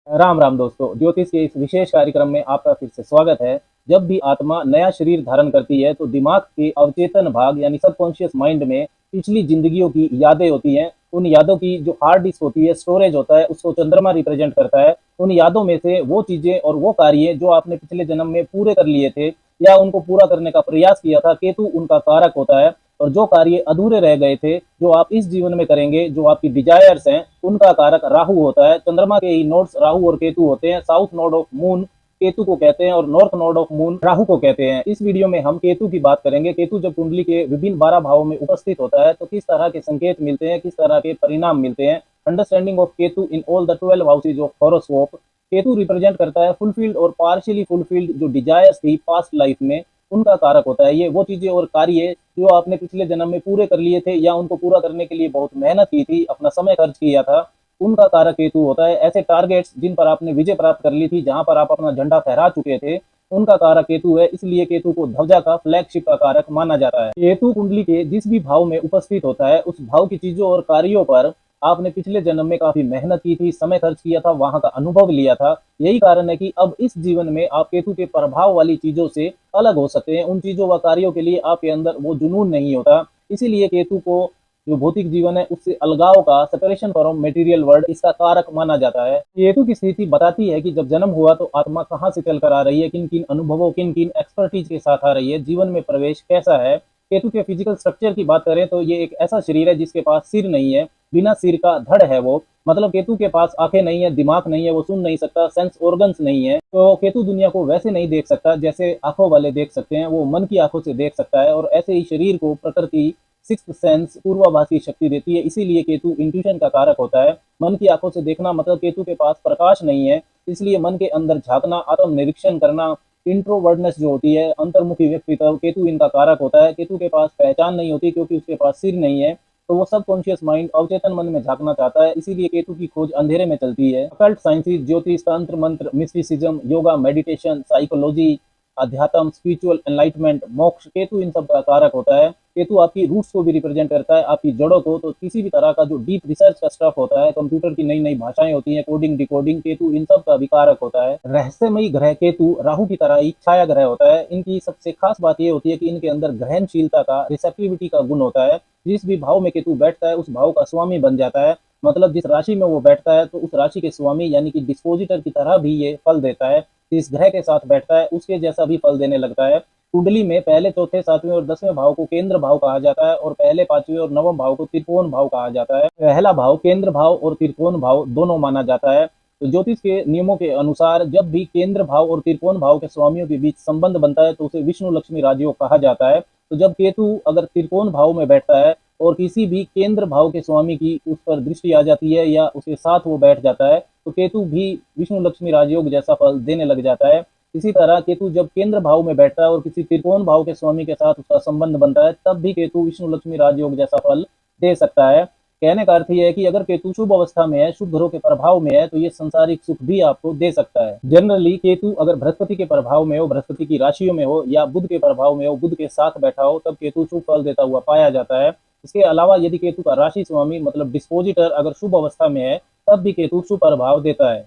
राम राम दोस्तों, ज्योतिष के इस विशेष कार्यक्रम में आपका फिर से स्वागत है। जब भी आत्मा नया शरीर धारण करती है तो दिमाग के अवचेतन भाग यानी सबकॉन्शियस माइंड में पिछली जिंदगियों की यादें होती हैं। उन यादों की जो हार्ड डिस्क होती है, स्टोरेज होता है, उसको चंद्रमा रिप्रेजेंट करता है। उन यादों में से वो चीजें और वो कार्य जो आपने पिछले जन्म में पूरे कर लिए थे या उनको पूरा करने का प्रयास किया था, केतु उनका कारक होता है। और जो कार्य अधूरे रह गए थे, जो आप इस जीवन में करेंगे, जो आपकी डिजायर्स हैं, उनका कारक राहु होता है। चंद्रमा के ही नोड्स राहु और केतु होते हैं। South node of moon Ketu को कहते हैं और north node of moon Rahu को कहते हैं। इस वीडियो में हम केतु की बात करेंगे। केतु जब कुंडली के विभिन्न 12 भावों में उपस्थित होता है तो किस तरह के संकेत मिलते हैं, किस तरह के परिणाम मिलते हैं। Understanding of Ketu in all the 12 houses of horoscope. Ketu represent करता है फुलफिल्ड और पार्शियली फुलफिल्ड जो डिजायर्स थी पास्ट लाइफ में, उनका कारक होता है। ये वो चीजें और कार्य जो आपने पिछले जन्म में पूरे कर लिए थे या उनको पूरा करने के लिए बहुत मेहनत की थी, अपना समय खर्च किया था, उनका कारक केतु होता है। ऐसे टारगेट्स जिन पर आपने विजय प्राप्त कर ली थी, जहां पर आप अपना झंडा फहरा चुके थे, उनका कारक केतु है। इसलिए केतु को ध्वजा का फ्लैगशिप का कारक माना जाता है। केतु कुंडली के जिस भी भाव में उपस्थित होता है, उस भाव की चीजों और कार्यों पर आपने पिछले जन्म में काफी मेहनत की थी, समय खर्च किया था, वहां का अनुभव लिया था। यही कारण है कि अब इस जीवन में आप केतु के प्रभाव वाली चीजों से अलग हो सकते हैं। उन चीजों व कार्यों के लिए आपके अंदर वो जुनून नहीं होता। इसीलिए केतु को जो भौतिक जीवन है उससे अलगाव का, सेपरेशन फ्रॉम मटेरियल वर्ल्ड, इसका कारक माना जाता है। केतु की स्थिति बताती है कि जब जन्म हुआ तो आत्मा कहाँ से चलकर आ रही है, किन किन अनुभवों, किन किन एक्सपर्टीज के साथ आ रही है, जीवन में प्रवेश कैसा है। केतु के फिजिकल स्ट्रक्चर की बात करें तो ये एक ऐसा शरीर है जिसके पास सिर नहीं है, बिना सिर का धड़ है वो। मतलब केतु के पास आंखें नहीं है, दिमाग नहीं है, वो सुन नहीं सकता, सेंस ऑर्गन्स नहीं है। तो केतु दुनिया को वैसे नहीं देख सकता जैसे आंखों वाले देख सकते हैं, वो मन की आंखों से देख सकता है। और ऐसे ही शरीर को प्रकृति सिक्स्थ सेंस, पूर्वाभासी शक्ति देती है। इसीलिए केतु इंट्यूशन का कारक होता है। मन की आंखों से देखना मतलब केतु के पास प्रकाश नहीं है, इसलिए मन के अंदर झांकना, आत्म निरीक्षण करना, इंट्रोवर्डनेस जो होती है, अंतर्मुखी व्यक्तित्व, केतु इनका कारक होता है। केतु के पास पहचान नहीं होती क्योंकि उसके पास सिर नहीं है, तो वो सबकॉन्शियस माइंड, अवचेतन मन में झांकना चाहता है। इसीलिए केतु की खोज अंधेरे में चलती है। अकल्ट साइंसेज, ज्योतिष, तंत्र मंत्र, मिस्टिसिज्म, योगा, मेडिटेशन, साइकोलॉजी, अध्यात्म, स्पिरिचुअल एनलाइटमेंट, मोक्ष, केतु इन सब का कारक होता है। केतु आपकी रूट्स को भी रिप्रेजेंट करता है, आपकी जड़ों को। तो किसी भी तरह का जो डीप रिसर्च का स्टफ होता है, कंप्यूटर की नई नई भाषाएं होती हैं, कोडिंग, डिकोडिंग, केतु इन सब का भी कारक होता है। रहस्यमयी ग्रह केतु राहु की तरह ही छाया ग्रह होता है। इनकी सबसे खास बात यह होती है कि इनके अंदर ग्रहणशीलता का, रिसेप्टिविटी का गुण होता है। जिस भी भाव में केतु बैठता है उस भाव का स्वामी बन जाता है। मतलब जिस राशि में वो बैठता है तो उस राशि के स्वामी यानी कि डिस्पोजिटर की तरह भी ये फल देता है। जिस ग्रह के साथ बैठता है उसके जैसा भी फल देने लगता है। कुंडली में पहले, चौथे, सातवें और 10वें भाव को केंद्र भाव कहा जाता है और पहले, पांचवें और नवम भाव को त्रिकोण भाव कहा जाता है। पहला भाव केंद्र भाव और त्रिकोण भाव दोनों माना जाता है। तो ज्योतिष के नियमों के अनुसार जब भी केंद्र भाव और त्रिकोण भाव के स्वामियों के बीच संबंध बनता है तो उसे विष्णु लक्ष्मी राजयोग कहा जाता है। तो जब केतु अगर त्रिकोण भाव में बैठता है और किसी भी केंद्र भाव के स्वामी की उस पर दृष्टि आ जाती है या उसके साथ वो बैठ जाता है तो केतु भी विष्णु लक्ष्मी राजयोग जैसा फल देने लग जाता है। इसी तरह केतु जब केंद्र भाव में बैठता है और किसी त्रिकोण भाव के स्वामी के साथ उसका संबंध बनता है, तब भी केतु विष्णु लक्ष्मी राजयोग जैसा फल दे सकता है। कहने का अर्थ यह है कि अगर केतु शुभ अवस्था में है, शुभ ग्रहों के प्रभाव में है, तो ये संसारिक सुख भी आपको दे सकता है। जनरली केतु अगर बृहस्पति के प्रभाव में हो, बृहस्पति की राशियों में हो, या बुध के प्रभाव में हो, बुध के साथ बैठा हो, तब केतु शुभ फल देता हुआ पाया जाता है। इसके अलावा यदि केतु का राशि स्वामी मतलब डिस्पोजिटर अगर शुभ अवस्था में है, तब भी केतु शुभ प्रभाव देता है।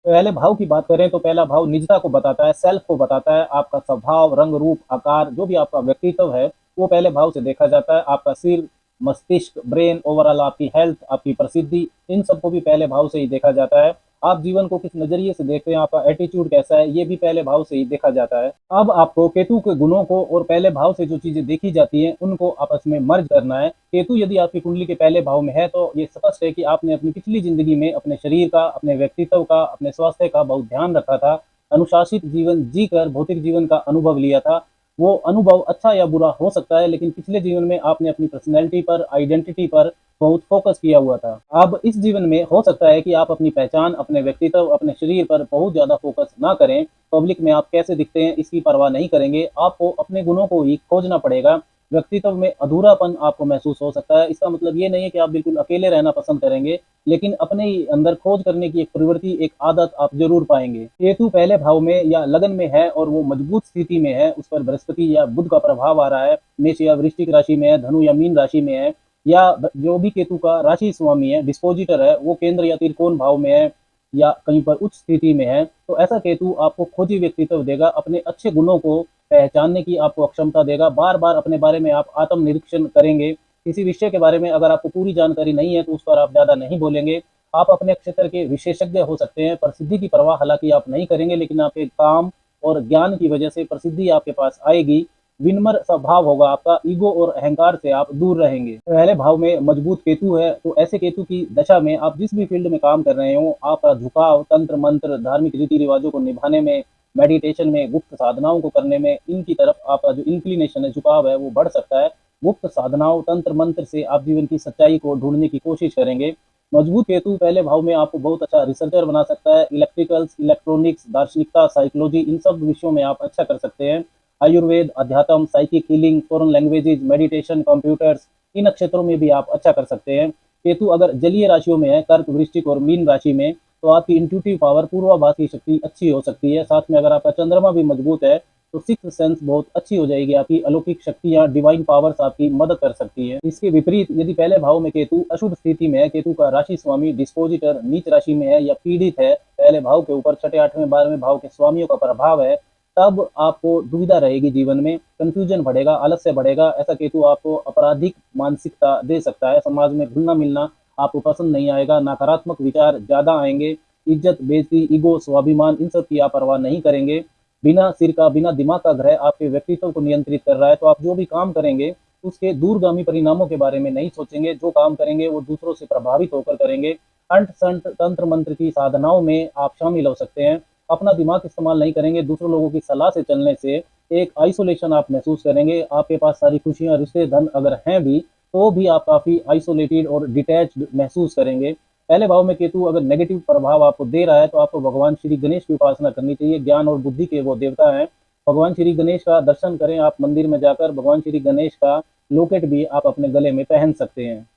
पहले भाव की बात करें तो पहला भाव निजता को बताता है, सेल्फ को बताता है। आपका स्वभाव, रंग, रूप, आकार, जो भी आपका व्यक्तित्व है वो पहले भाव से देखा जाता है। आपका सिर, मस्तिष्क, ब्रेन, ओवरऑल आपकी हेल्थ, आपकी प्रसिद्धि, इन सबको भी पहले भाव से ही देखा जाता है। आप जीवन को किस नजरिए से देखते हैं, आपका एटीट्यूड कैसा है, ये भी पहले भाव से ही देखा जाता है। अब आपको केतु के गुणों को और पहले भाव से जो चीजें देखी जाती हैं उनको आपस में मर्ज करना है। केतु यदि आपकी कुंडली के पहले भाव में है तो ये स्पष्ट है कि आपने अपनी पिछली जिंदगी में अपने शरीर का, अपने व्यक्तित्व का, अपने स्वास्थ्य का बहुत ध्यान रखा था। अनुशासित जीवन जीकर भौतिक जीवन का अनुभव लिया था। वो अनुभव अच्छा या बुरा हो सकता है, लेकिन पिछले जीवन में आपने अपनी पर्सनैलिटी पर, आइडेंटिटी पर बहुत फोकस किया हुआ था। अब इस जीवन में हो सकता है कि आप अपनी पहचान, अपने व्यक्तित्व, अपने शरीर पर बहुत ज्यादा फोकस ना करें। पब्लिक में आप कैसे दिखते हैं इसकी परवाह नहीं करेंगे, आपको अपने गुणों को ही खोजना पड़ेगा। व्यक्तित्व में अधूरापन आपको महसूस हो सकता है। इसका मतलब ये नहीं है कि आप बिल्कुल अकेले रहना पसंद करेंगे, लेकिन अपने ही अंदर खोज करने की एक प्रवृत्ति, एक आदत आप जरूर पाएंगे। केतु पहले भाव में या लगन में है और वो मजबूत स्थिति में है, उस पर बृहस्पति या बुध का प्रभाव आ रहा है, मेष या वृश्चिक राशि में है, धनु या मीन राशि में है, या जो भी केतु का राशि स्वामी है, डिस्पोजिटर है, वो केंद्र या त्रिकोण भाव में है, या कहीं पर उच्च स्थिति में है, तो ऐसा केतु आपको खोजी व्यक्तित्व देगा, अपने अच्छे गुणों को पहचानने की आपको अक्षमता देगा। बार-बार अपने बारे में आप आत्म-निरीक्षण करेंगे। किसी विषय के बारे में अगर आपको पूरी जानकारी नहीं है, तो उस पर आप ज़्यादा नहीं बोलेंगे। आप अपने क्षेत्र के विशेषज्ञ हो सकते हैं, प्रसिद्धि की परवाह हालाँकि आप नहीं करेंगे, लेकिन आपके काम और ज्ञान की वजह से प्रसिद्धि आपके पास आएगी। विनम्र स्वभाव होगा आपका, ईगो और अहंकार से आप दूर रहेंगे। पहले भाव में मजबूत केतु है, तो ऐसे केतु की दशा में आप जिस भी फील्ड में काम कर रहे हो, आपका झुकाव तंत्र मंत्र, धार्मिक रीति रिवाजों को निभाने में, मेडिटेशन में, गुप्त साधनाओं को करने में, इनकी तरफ आपका जो इंक्लिनेशन है, झुकाव है, वो बढ़ सकता है। गुप्त साधनाओं, तंत्र मंत्र से आप जीवन की सच्चाई को ढूंढने की कोशिश करेंगे। मजबूत केतु पहले भाव में आपको बहुत अच्छा रिसर्चर बना सकता है। इलेक्ट्रिकल्स, इलेक्ट्रॉनिक्स, दार्शनिकता, साइकोलॉजी, इन सब विषयों में आप अच्छा कर सकते हैं। आयुर्वेद, अध्यात्म, psychic healing, foreign languages, meditation, computers, इन क्षेत्रों में भी आप अच्छा कर सकते हैं। केतु अगर जलीय राशियों में है, कर्क, वृश्चिक और मीन राशि में, तो आपकी इंट्यूटिव पावर, पूर्वाभास की शक्ति अच्छी हो सकती है। साथ में अगर आपका चंद्रमा भी मजबूत है, तो सिक्स्थ सेंस बहुत अच्छी हो जाएगी। आपकी अलौकिक शक्तियां, डिवाइन पावर्स आपकी मदद कर सकती है। इसके विपरीत यदि पहले भाव में केतु अशुभ स्थिति में है, केतु का राशि स्वामी डिस्पोजिटर नीच राशि में है या पीड़ित है, पहले भाव के ऊपर छठे, आठवें, 12वें भाव के स्वामियों का प्रभाव है, तब आपको दुविधा रहेगी जीवन में, कंफ्यूजन बढ़ेगा, आलस्य बढ़ेगा। ऐसा केतु आपको आपराधिक मानसिकता दे सकता है। समाज में घुलना मिलना आपको पसंद नहीं आएगा, नकारात्मक विचार ज्यादा आएंगे, इज्जत, बेइज्जती, ईगो, स्वाभिमान, इन सब की आप परवाह नहीं करेंगे। बिना सिर का, बिना दिमाग का ग्रह आपके व्यक्तित्व को नियंत्रित कर रहा है, तो आप जो भी काम करेंगे उसके दूरगामी परिणामों के बारे में नहीं सोचेंगे। जो काम करेंगे वो दूसरों से प्रभावित होकर करेंगे। अंट संट तंत्र मंत्र की साधनाओं में आप शामिल हो सकते हैं। अपना दिमाग इस्तेमाल नहीं करेंगे, दूसरों लोगों की सलाह से चलने से एक आइसोलेशन आप महसूस करेंगे। आपके पास सारी खुशियां, रिश्ते, धन अगर हैं भी, तो भी आप काफी आइसोलेटेड और डिटैच्ड महसूस करेंगे। पहले भाव में केतु अगर नेगेटिव प्रभाव आपको दे रहा है, तो आपको भगवान श्री गणेश की उपासना करनी चाहिए। ज्ञान और बुद्धि के वो देवता हैं। भगवान श्री गणेश का दर्शन करें आप मंदिर में जाकर। भगवान श्री गणेश का लॉकेट भी आप अपने गले में पहन सकते हैं।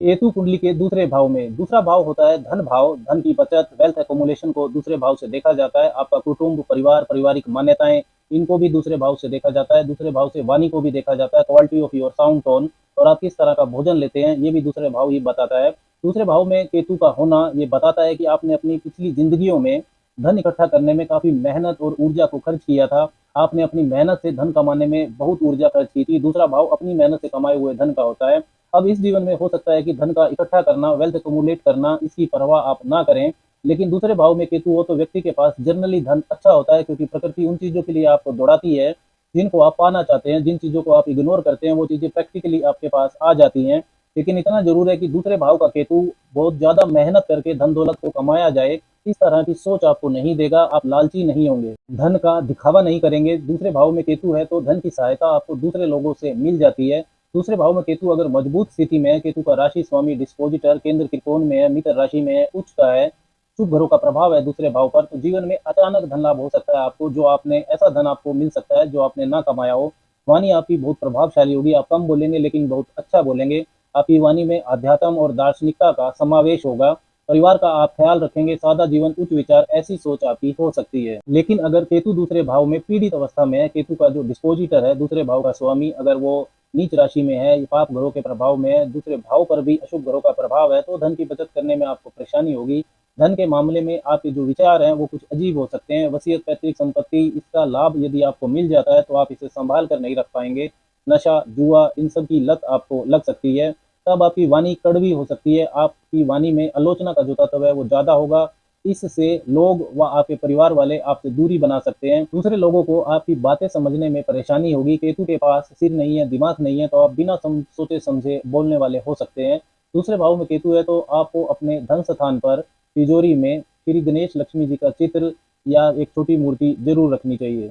केतु कुंडली के दूसरे भाव में, दूसरा भाव होता है धन भाव। धन की बचत, वेल्थ एकोमुलेशन को दूसरे भाव से देखा जाता है। आपका कुटुंब, परिवार, पारिवारिक मान्यताएं, इनको भी दूसरे भाव से देखा जाता है। दूसरे भाव से वाणी को भी देखा जाता है, quality of your sound tone, और आप किस तरह का भोजन लेते हैं, ये भी दूसरे भाव ही बताता है। दूसरे भाव में केतु का होना ये बताता है कि आपने अपनी पिछली जिंदगियों में धन इकट्ठा करने में काफी मेहनत और ऊर्जा को खर्च किया था। आपने अपनी मेहनत से धन कमाने में बहुत ऊर्जा खर्च की थी। दूसरा भाव अपनी मेहनत से कमाए हुए धन का होता है। अब इस जीवन में हो सकता है कि धन का इकट्ठा करना, वेल्थ एक्युमुलेट करना, इसकी परवाह आप ना करें। लेकिन दूसरे भाव में केतु हो तो व्यक्ति के पास जनरली धन अच्छा होता है, क्योंकि प्रकृति उन चीजों के लिए आपको दौड़ाती है जिनको आप पाना चाहते हैं। जिन चीजों को आप इग्नोर करते हैं, वो चीजें प्रैक्टिकली आपके पास आ जाती हैं। लेकिन इतना जरूर है कि दूसरे भाव का केतु बहुत ज्यादा मेहनत करके धन दौलत को कमाया जाए, इस तरह की सोच आपको नहीं देगा। आप लालची नहीं होंगे, धन का दिखावा नहीं करेंगे। दूसरे भाव में केतु है तो धन की सहायता आपको दूसरे लोगों से मिल जाती है। दूसरे भाव में केतु अगर मजबूत स्थिति में है, केतु का राशि स्वामी डिस्पोजिटर केंद्र त्रिकोण में है, मित्र राशि में है, उच्च का है, शुभ ग्रहों का प्रभाव है दूसरे भाव पर, तो जीवन में अचानक धन लाभ हो सकता है आपको। जो आपने ऐसा धन आपको मिल सकता है जो आपने ना कमाया हो। वाणी आपकी बहुत प्रभावशाली होगी। आप कम बोलेंगे लेकिन बहुत अच्छा बोलेंगे। आपकी वाणी में अध्यात्म और दार्शनिकता का समावेश होगा। परिवार का आप ख्याल रखेंगे। सादा जीवन, उच्च विचार, ऐसी सोच आपकी हो सकती है। लेकिन अगर केतु दूसरे भाव में पीड़ित अवस्था में है, केतु का जो डिस्पोजिटर है, दूसरे भाव का स्वामी, अगर वो नीच राशि में है, पाप ग्रहों के प्रभाव में है, दूसरे भाव पर भी अशुभ ग्रहों का प्रभाव है, तो धन की बचत करने में आपको परेशानी होगी। धन के मामले में आपके जो विचार हैं वो कुछ अजीब हो सकते हैं। वसीयत, पैतृक संपत्ति, इसका लाभ यदि आपको मिल जाता है तो आप इसे संभाल कर नहीं रख पाएंगे। नशा, जुआ, इन सब की लत आपको लग सकती है। तब आपकी वाणी कड़वी हो सकती है। आपकी वाणी में आलोचना का जो तत्व है वो ज्यादा होगा। इससे लोग व आपके परिवार वाले आपसे दूरी बना सकते हैं। दूसरे लोगों को आपकी बातें समझने में परेशानी होगी। केतु के पास सिर नहीं है, दिमाग नहीं है, तो आप बिना सोचे समझे बोलने वाले हो सकते हैं। दूसरे भाव में केतु है तो आपको अपने धन स्थान पर तिजोरी में श्री गणेश, लक्ष्मी जी का चित्र या एक छोटी मूर्ति जरूर रखनी चाहिए।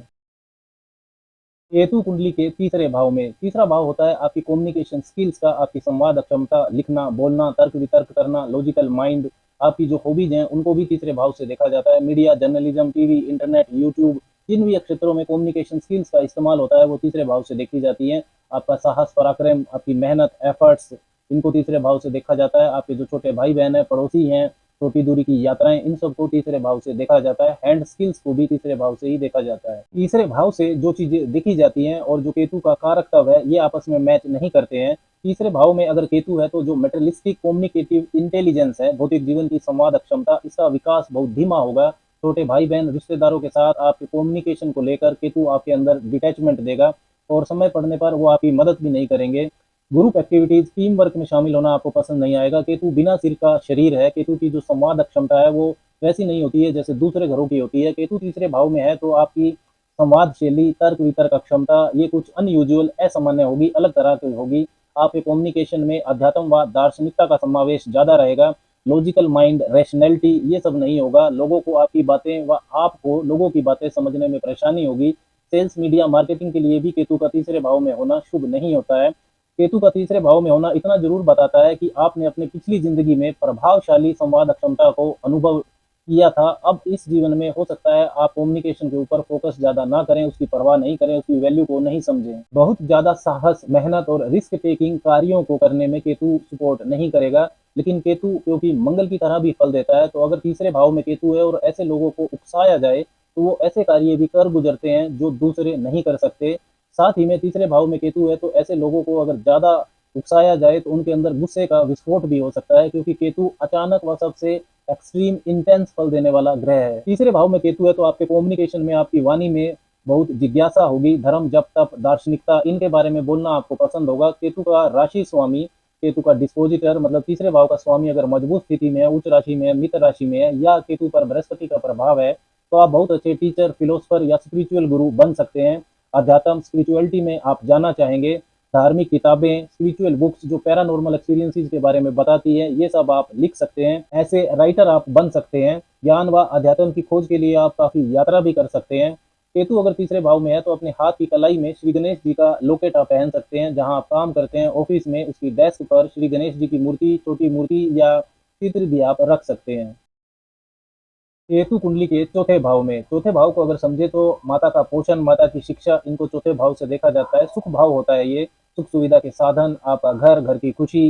केतु कुंडली के तीसरे भाव में, तीसरा भाव होता है आपकी कम्युनिकेशन स्किल्स का, आपकी संवाद क्षमता, लिखना, बोलना, तर्क वितर्क करना, लॉजिकल माइंड, आपकी जो हॉबीज हैं उनको भी तीसरे भाव से देखा जाता है। Media, journalism, TV, internet, YouTube, जिन भी क्षेत्रों में कम्युनिकेशन स्किल्स का इस्तेमाल होता है वो तीसरे भाव से देखी जाती है। आपका साहस, पराक्रम, आपकी मेहनत, एफर्ट्स, इनको तीसरे भाव से देखा जाता है। आपके जो छोटे भाई बहन हैं, पड़ोसी हैं, छोटी दूरी की यात्राएं, इन सबको तीसरे भाव से देखा जाता है। हैंड स्किल्स को भी तीसरे भाव से ही देखा जाता है। तीसरे भाव से जो चीजें देखी जाती हैं और जो केतु का कारकत्व है, ये आपस में मैच नहीं करते हैं। तीसरे भाव में अगर केतु है तो जो मेटेरियलिस्टिक कम्युनिकेटिव इंटेलिजेंस है, भौतिक जीवन की संवाद क्षमता, इसका विकास बहुत धीमा होगा। छोटे भाई बहन रिश्तेदारों के साथ आपके कम्युनिकेशन को लेकर केतु आपके अंदर डिटैचमेंट देगा और समय पड़ने पर वो आपकी मदद भी नहीं करेंगे। ग्रुप एक्टिविटीज, टीम वर्क में शामिल होना आपको पसंद नहीं आएगा। केतु बिना सिर का शरीर है। केतु की जो संवाद क्षमता है वो वैसी नहीं होती है जैसे दूसरे घरों की होती है। केतु तीसरे भाव में है तो आपकी संवाद शैली, तर्क वितर्क क्षमता ये कुछ अनयूजुअल, असामान्य होगी, अलग तरह की होगी। आपके कम्युनिकेशन में अध्यात्म व दार्शनिकता का समावेश ज्यादा रहेगा। लॉजिकल माइंड, रैशनैलिटी ये सब नहीं होगा। लोगों को आपकी बातें व आपको लोगों की बातें समझने में परेशानी होगी। सेल्स, मीडिया, मार्केटिंग के लिए भी केतु का तीसरे भाव में होना शुभ नहीं होता है। केतु का तीसरे भाव में होना इतना जरूर बताता है कि आपने अपने पिछली जिंदगी में प्रभावशाली संवाद क्षमता को अनुभव किया था। अब इस जीवन में हो सकता है आप कम्युनिकेशन के ऊपर फोकस ज्यादा ना करें, उसकी परवाह नहीं करें, उसकी वैल्यू को नहीं समझें। बहुत ज्यादा साहस, मेहनत और रिस्क टेकिंग कार्यों को करने में केतु सपोर्ट नहीं करेगा। लेकिन केतु क्योंकि मंगल की तरह भी फल देता है, तो अगर तीसरे भाव में केतु है और ऐसे लोगों को उकसाया जाए तो वो ऐसे कार्य भी कर गुजरते हैं जो दूसरे नहीं कर सकते। साथ ही में तीसरे भाव में केतु है तो ऐसे लोगों को अगर ज्यादा उकसाया जाए तो उनके अंदर गुस्से का विस्फोट भी हो सकता है, क्योंकि केतु अचानक व सबसे एक्सट्रीम इंटेंस फल देने वाला ग्रह है। तीसरे भाव में केतु है तो आपके कम्युनिकेशन में, आपकी वाणी में बहुत जिज्ञासा होगी। धर्म, जप, तप, दार्शनिकता इनके बारे में बोलना आपको पसंद होगा। केतु का राशि स्वामी, केतु का डिस्पोजिटर मतलब तीसरे भाव का स्वामी अगर मजबूत स्थिति में है, उच्च राशि में है, मित्र राशि में है या केतु पर बृहस्पति का प्रभाव है, तो आप बहुत अच्छे टीचर, फिलोसफर या स्पिरिचुअल गुरु बन सकते हैं। अध्यात्म, स्पिरिचुअलिटी में आप जाना चाहेंगे। धार्मिक किताबें, स्पिरिचुअल बुक्स जो पैरानॉर्मल एक्सपीरियंसेस के बारे में बताती है, ये सब आप लिख सकते हैं। ऐसे राइटर आप बन सकते हैं। ज्ञान व अध्यात्म की खोज के लिए आप काफी यात्रा भी कर सकते हैं। केतु अगर तीसरे भाव में है तो अपने हाथ की कलाई में श्री गणेश जी का लॉकेट आप पहन सकते हैं। जहां आप काम करते हैं, ऑफिस में, उसकी डेस्क पर श्री गणेश जी की मूर्ति, छोटी मूर्ति या चित्र भी आप रख सकते हैं। केतु कुंडली के चौथे भाव में, चौथे भाव को अगर समझे तो माता का पोषण, माता की शिक्षा, इनको चौथे भाव से देखा जाता है। सुख भाव होता है ये, सुख सुविधा के साधन, आपका घर, घर की खुशी,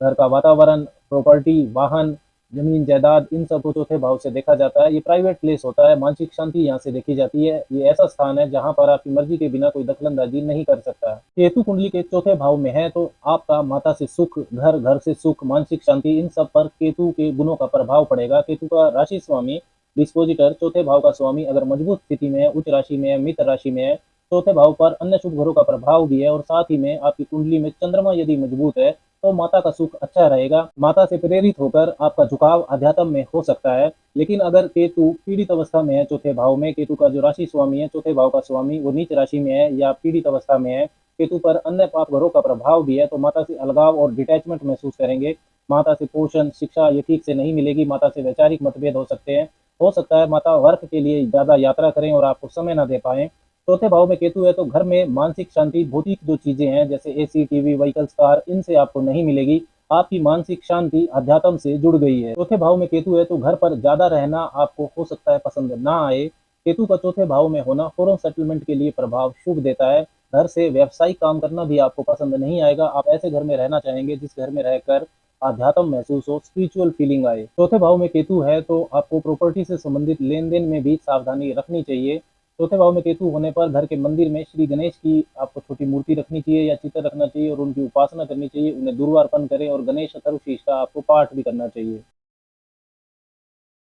घर का वातावरण, प्रॉपर्टी, वाहन, जमीन जायदाद, इन सब को चौथे भाव से देखा जाता है। ये प्राइवेट प्लेस होता है। मानसिक शांति यहाँ से देखी जाती है। ये ऐसा स्थान है जहाँ पर आपकी मर्जी के बिना कोई दखलंदाजी नहीं कर सकता। केतु कुंडली के चौथे भाव में है तो आपका माता से सुख, घर, घर से सुख, मानसिक शांति, इन सब पर केतु के गुणों का प्रभाव पड़ेगा। केतु का राशि स्वामी डिस्पोजिटर, चौथे भाव का स्वामी अगर मजबूत स्थिति में है, उच्च राशि में है, मित्र राशि में है, चौथे भाव पर अन्य शुभ ग्रहों का प्रभाव भी है। और साथ ही में आपकी कुंडली में चंद्रमा यदि मजबूत है तो माता का सुख अच्छा रहेगा। माता से प्रेरित होकर आपका झुकाव अध्यात्म में हो सकता है। लेकिन अगर केतु पीड़ित अवस्था में है, चौथे भाव में केतु का जो राशि स्वामी है, चौथे भाव का स्वामी, वो नीच राशि में है या पीड़ित अवस्था में है, केतु पर अन्य पाप ग्रहों का प्रभाव भी है, तो माता से अलगाव और डिटैचमेंट महसूस करेंगे। माता से पोषण, शिक्षा ये ठीक से नहीं मिलेगी। माता से वैचारिक मतभेद हो सकते हैं। हो सकता है माता वर्क के लिए ज्यादा यात्रा करें और आपको समय ना दे पाए। चौथे भाव में केतु है तो घर में मानसिक शांति, भौतिक जो चीजें हैं जैसे एसी, टीवी, व्हीकल्स, कार, इनसे आपको नहीं मिलेगी। आपकी मानसिक शांति अध्यात्म से जुड़ गई है। चौथे भाव में केतु है तो घर पर ज्यादा रहना आपको हो सकता है पसंद ना आए। केतु का चौथे भाव में होना फॉरेन सेटलमेंट के लिए प्रभाव शुभ देता है। घर से व्यावसायिक काम करना भी आपको पसंद नहीं आएगा। आप ऐसे घर में रहना चाहेंगे जिस घर में रहकर अध्यात्म महसूस हो, स्पिरिचुअल फीलिंग आए। चौथे भाव में केतु है तो आपको प्रॉपर्टी से संबंधित लेन देन में भी सावधानी रखनी चाहिए। चौथे भाव में केतु होने पर घर के मंदिर में श्री गणेश की आपको छोटी मूर्ति रखनी चाहिए या चित्र रखना चाहिए और उनकी उपासना करनी चाहिए। उन्हें दुर्वा अर्पण करें और गणेश चतुर्थी का आपको पाठ भी करना चाहिए।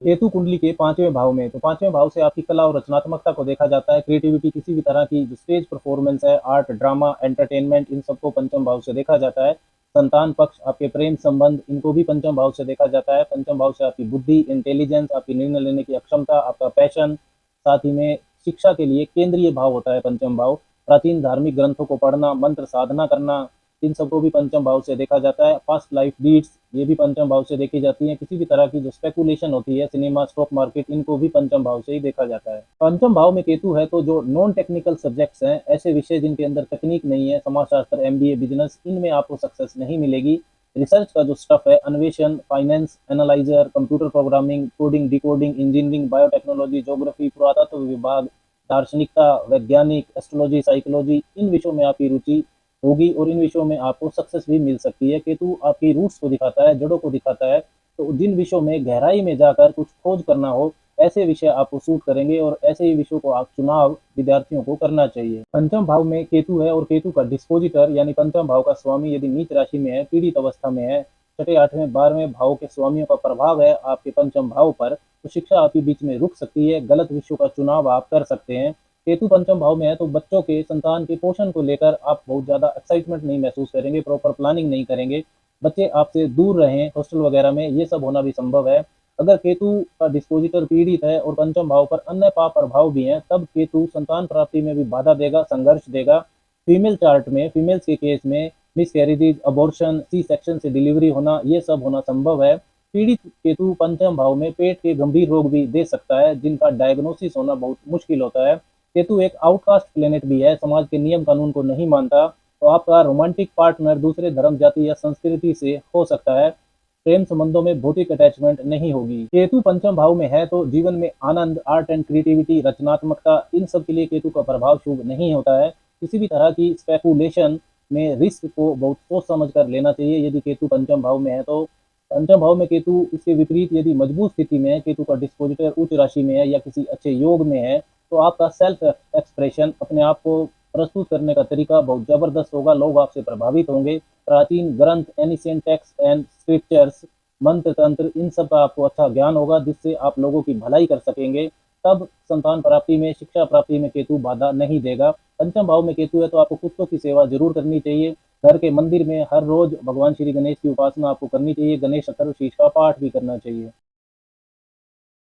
केतु कुंडली के पांचवें भाव में, तो पांचवें भाव से आपकी कला और रचनात्मकता को देखा जाता है। क्रिएटिविटी, किसी भी तरह की जो स्टेज परफॉर्मेंस है, आर्ट, ड्रामा, एंटरटेनमेंट, इन सबको पंचम भाव से देखा जाता है। संतान पक्ष, आपके प्रेम संबंध, इनको भी पंचम भाव से देखा जाता है। पंचम भाव से आपकी बुद्धि, इंटेलिजेंस, आपकी निर्णय लेने की अक्षमता, आपका पैशन, साथ ही में शिक्षा के लिए केंद्रीय भाव होता है पंचम भाव। प्राचीन धार्मिक ग्रंथों को पढ़ना, मंत्र साधना करना, इन सबको भी पंचम भाव से देखा जाता है। पास्ट लाइफ डीड्स, ये भी पंचम भाव से देखी जाती हैं। किसी भी तरह की जो स्पेकुलेशन होती है, सिनेमा, स्टॉक मार्केट, इनको भी पंचम भाव से ही देखा जाता है। पंचम भाव में केतु है तो जो नॉन टेक्निकल सब्जेक्ट्स हैं, ऐसे विषय जिनके अंदर तकनीक नहीं है, समाजशास्त्र, एमबीए, बिजनेस, इनमें आपको सक्सेस नहीं मिलेगी। रिसर्च का जो स्टफ है, अन्वेषण, finance, analyser, computer programming, coding, decoding, engineering, biotechnology, geography, पुरातत्व विभाग, दार्शनिकता, वैज्ञानिक, एस्ट्रोलॉजी, साइकोलॉजी, इन विषयों में आपकी रुचि होगी और इन विषयों में आपको सक्सेस भी मिल सकती है। केतु आपकी रूट्स को दिखाता है, जड़ों को दिखाता है। तो जिन विषयों में गहराई में जाकर कुछ खोज करना हो, ऐसे विषय आपको सूट करेंगे और ऐसे ही विषयों को आप चुनाव विद्यार्थियों को करना चाहिए। पंचम भाव में केतु है और केतु का डिस्पोजिटर यानी पंचम भाव का स्वामी यदि नीच राशि में है, पीड़ित अवस्था में है, छठे, 8वें, 12वें भाव के स्वामियों का प्रभाव है आपके पंचम भाव पर, तो शिक्षा आपके बीच में रुक सकती है, गलत विषयों का चुनाव आप कर सकते हैं। केतु पंचम भाव में है तो बच्चों के संतान के पोषण को लेकर आप बहुत ज्यादा एक्साइटमेंट नहीं महसूस करेंगे, प्रॉपर प्लानिंग नहीं करेंगे, बच्चे आपसे दूर रहें हॉस्टल वगैरह में, ये सब होना भी संभव है। अगर केतु का डिस्पोजिटर पीड़ित है और पंचम भाव पर अन्य पाप प्रभाव भी हैं, तब केतु संतान प्राप्ति में भी बाधा देगा, संघर्ष देगा। फीमेल चार्ट में, फीमेल्स के केस में miss carriages, abortion, C section से डिलीवरी होना, ये सब होना संभव है। पीड़ित केतु पंचम भाव में पेट के गंभीर रोग भी दे सकता है, जिनका डायग्नोसिस होना बहुत मुश्किल होता है। केतु एक आउटकास्ट प्लेनेट भी है, समाज के नियम कानून को नहीं मानता, तो आपका रोमांटिक पार्टनर दूसरे धर्म, जाति या संस्कृति से हो सकता है। प्रेम संबंधों में भौतिक अटैचमेंट नहीं होगी। केतु पंचम भाव में है तो जीवन में आनंद, आर्ट एंड क्रिएटिविटी, रचनात्मकता, इन सब के लिए केतु का प्रभाव शुभ नहीं होता है। किसी भी तरह की स्पेकुलेशन में रिस्क को बहुत सोच समझ कर लेना चाहिए यदि केतु पंचम भाव में है तो। पंचम भाव में केतु, इसके विपरीत यदि मजबूत स्थिति में है, केतु का डिस्पोजिटर उच्च राशि में है या किसी अच्छे योग में है, तो आपका सेल्फ एक्सप्रेशन, अपने आप को प्रस्तुत करने का तरीका बहुत जबरदस्त होगा, लोग आपसे प्रभावित होंगे। प्राचीन ग्रंथ, एनिशिएंट टेक्स्ट एंड स्क्रिप्चर्स, मंत्र तंत्र, इन सब का आपको अच्छा ज्ञान होगा, जिससे आप लोगों की भलाई कर सकेंगे। तब संतान प्राप्ति में, शिक्षा प्राप्ति में केतु बाधा नहीं देगा। पंचम भाव में केतु है तो आपको कुत्तों की सेवा जरूर करनी चाहिए। घर के मंदिर में हर रोज भगवान श्री गणेश की उपासना आपको करनी चाहिए, गणेश चतुर्थी का पाठ भी करना चाहिए।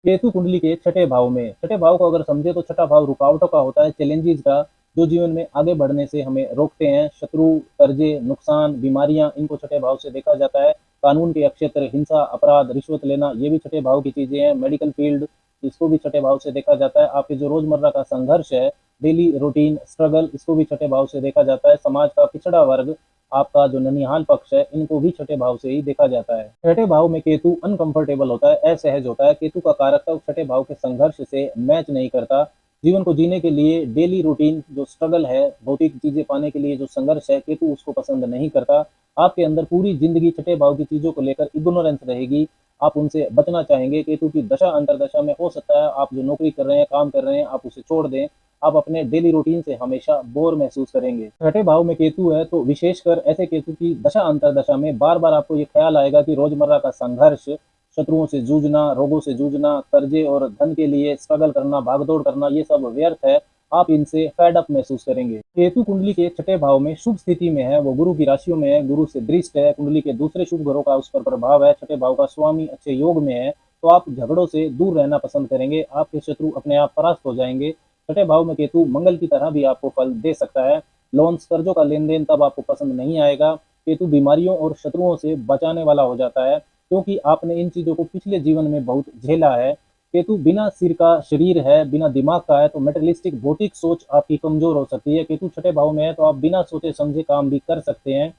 केतु कुंडली के छठे भाव में, छठे भाव को अगर समझे तो छठा भाव रुकावटों का होता है, चैलेंजेस का, जो जीवन में आगे बढ़ने से हमें रोकते हैं। शत्रु, कर्जे, नुकसान, बीमारियां, इनको छठे भाव से देखा जाता है। कानून के क्षेत्र, हिंसा, अपराध, रिश्वत लेना, ये भी छठे भाव की चीजें हैं। मेडिकल फील्ड, इसको भी छठे भाव से देखा जाता है। आपके जो रोजमर्रा का संघर्ष है, डेली रूटीन स्ट्रगल, इसको भी छठे भाव से देखा जाता है। समाज का पिछड़ा वर्ग, आपका जो ननिहाल पक्ष है, इनको भी छठे भाव से ही देखा जाता है। छठे भाव में केतु अनकंफर्टेबल होता है, असहज होता है। केतु का कारक तब छठे भाव के संघर्ष से मैच नहीं करता। जीवन को जीने के लिए डेली रूटीन जो स्ट्रगल है, भौतिक चीजें पाने के लिए जो संघर्ष है, केतु उसको पसंद नहीं करता। आपके अंदर पूरी जिंदगी छठे भाव की चीजों को लेकर इग्नोरेंस रहेगी, आप उनसे बचना चाहेंगे। केतु की दशा अंतरदशा में हो सकता है आप जो नौकरी कर रहे हैं, काम कर रहे हैं, आप उसे छोड़ दें, आप अपने डेली रूटीन से हमेशा बोर महसूस करेंगे। छठे भाव में केतु है तो विशेषकर ऐसे केतु की दशा अंतरदशा में बार बार आपको ये ख्याल आएगा कि रोजमर्रा का संघर्ष, शत्रुओं से जूझना, रोगों से जूझना, कर्जे और धन के लिए स्ट्रगल करना, भागदौड़ करना, ये सब व्यर्थ है, आप इनसे फेड अप महसूस करेंगे। केतु कुंडली के छठे भाव में शुभ स्थिति में है, वो गुरु की राशियों में है, गुरु से दृष्ट है, कुंडली के दूसरे शुभ घरों का उस पर प्रभाव है, छठे भाव का स्वामी अच्छे योग में है, तो आप झगड़ों से दूर रहना पसंद करेंगे, आपके शत्रु अपने आप परास्त हो जाएंगे। छठे भाव में केतु मंगल की तरह भी आपको फल दे सकता है। लोन्स, कर्जों का लेन देन तब आपको पसंद नहीं आएगा। केतु बीमारियों और शत्रुओं से बचाने वाला हो जाता है, क्योंकि आपने इन चीजों को पिछले जीवन में बहुत झेला है। केतु बिना सिर का शरीर है, बिना दिमाग का है, तो मेटेरियलिस्टिक भौतिक सोच आपकी कमजोर हो सकती है। केतु छठे भाव में है तो आप बिना सोचे समझे काम भी कर सकते हैं।